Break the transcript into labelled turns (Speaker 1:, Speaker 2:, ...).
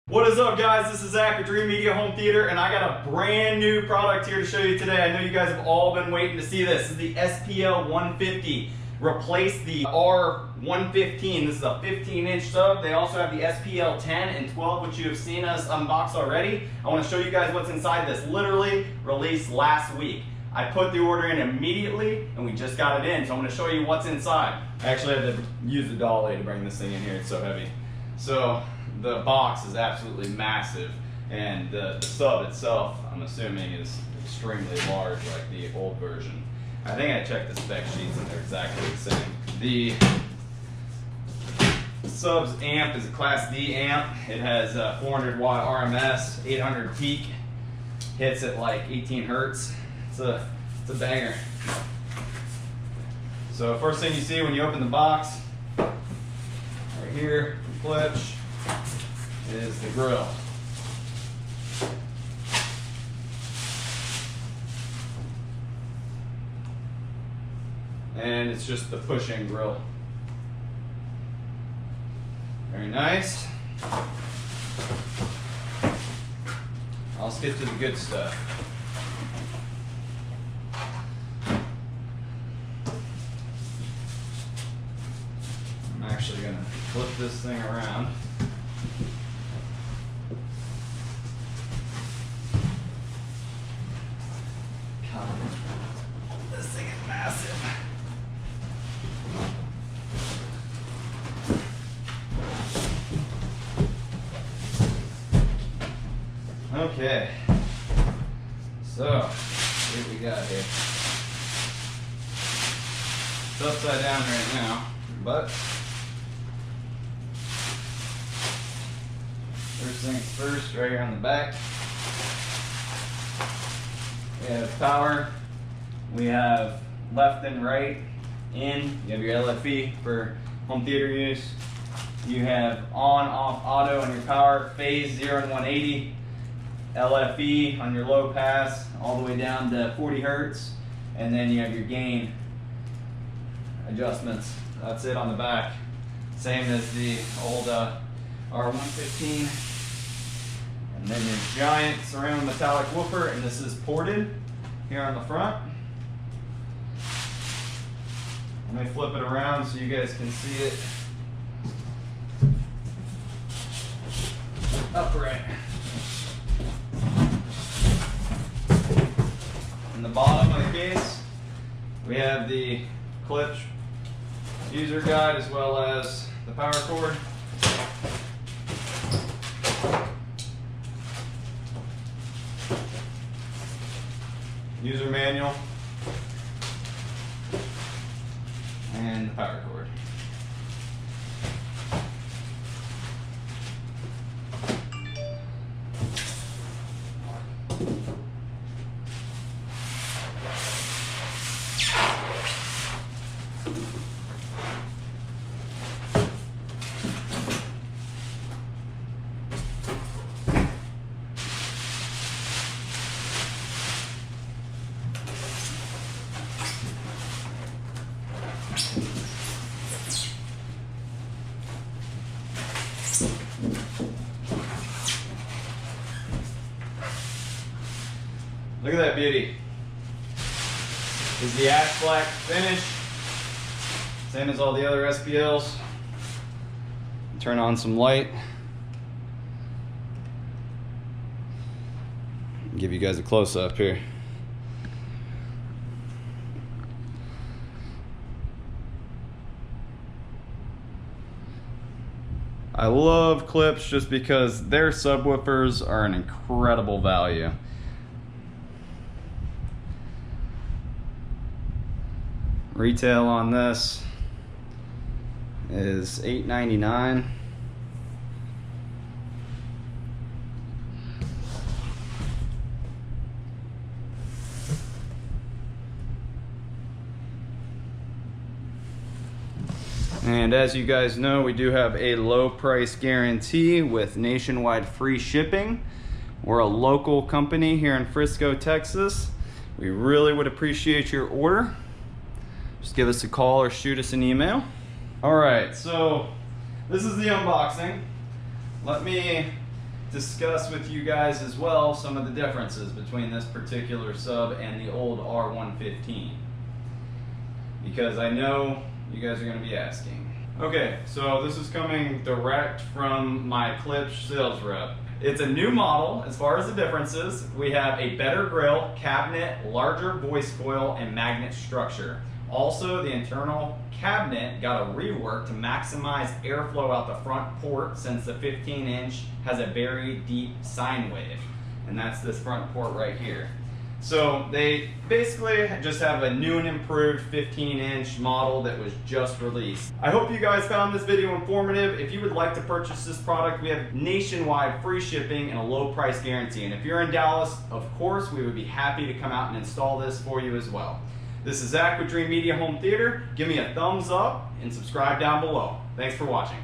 Speaker 1: What is up, guys? This is Zach with Dreamedia Home Theater, and I got a brand new product here to show you today. I know you guys have all been waiting to see this. This is the SPL-150. Replace the R115. This is a 15-inch sub. They also have the SPL-10 and 12, which you have seen us unbox already. I want to show you guys what's inside this. Literally released last week. I put the order in immediately, and we just got it in, so I'm going to show you what's inside. I actually had to use the dolly to bring this thing in here. It's so heavy. So the box is absolutely massive, and the sub itself, I'm assuming, is extremely large like the old version. I think I checked the spec sheets and they're exactly the same. The sub's amp is a Class D amp. It has 400 watt RMS, 800 peak, hits at like 18 hertz. It's a banger. So first thing you see when you open the box, right here from KLIPSCH, is the grill. And it's just the push-in grill. Very nice. Let's get to the good stuff. I'm actually going to flip this thing around. This thing is massive. Okay, so what we got here? It's upside down right now, but first things first, right here on the back, we have power, we have left and right in, you have your LFE for home theater use, you have on, off, auto on your power, phase 0 and 180, LFE on your low pass all the way down to 40 hertz, and then you have your gain adjustments. That's it on the back. Same as the old R115. And then your giant ceramic-metallic woofer, and this is ported here on the front. Let me flip it around so you guys can see it upright. In the bottom of the case, we have the KLIPSCH user guide as well as the power cord. User manual and the power cord. Look at that beauty. Is the ash black finish, same as all the other SPLs. Turn on some light. Give you guys a close-up here. I love KLIPSCH just because their subwoofers are an incredible value. Retail on this is $8.99. And as you guys know, we do have a low price guarantee with nationwide free shipping. We're a local company here in Frisco, Texas. We really would appreciate your order. Just give us a call or shoot us an email. All right, so this is the unboxing. Let me discuss with you guys as well some of the differences between this particular sub and the old R115, because I know you guys are going to be asking. Okay, so this is coming direct from my KLIPSCH sales rep. It's a new model as far as the differences. We have a better grille, cabinet, larger voice coil, and magnet structure. Also, the internal cabinet got a rework to maximize airflow out the front port, since the 15-inch has a very deep sine wave. And that's this front port right here. So they basically just have a new and improved 15-inch model that was just released. I hope you guys found this video informative. If you would like to purchase this product, we have nationwide free shipping and a low price guarantee. And if you're in Dallas, of course, we would be happy to come out and install this for you as well. This is Zach with Dreamedia Home Theater. Give me a thumbs up and subscribe down below. Thanks for watching.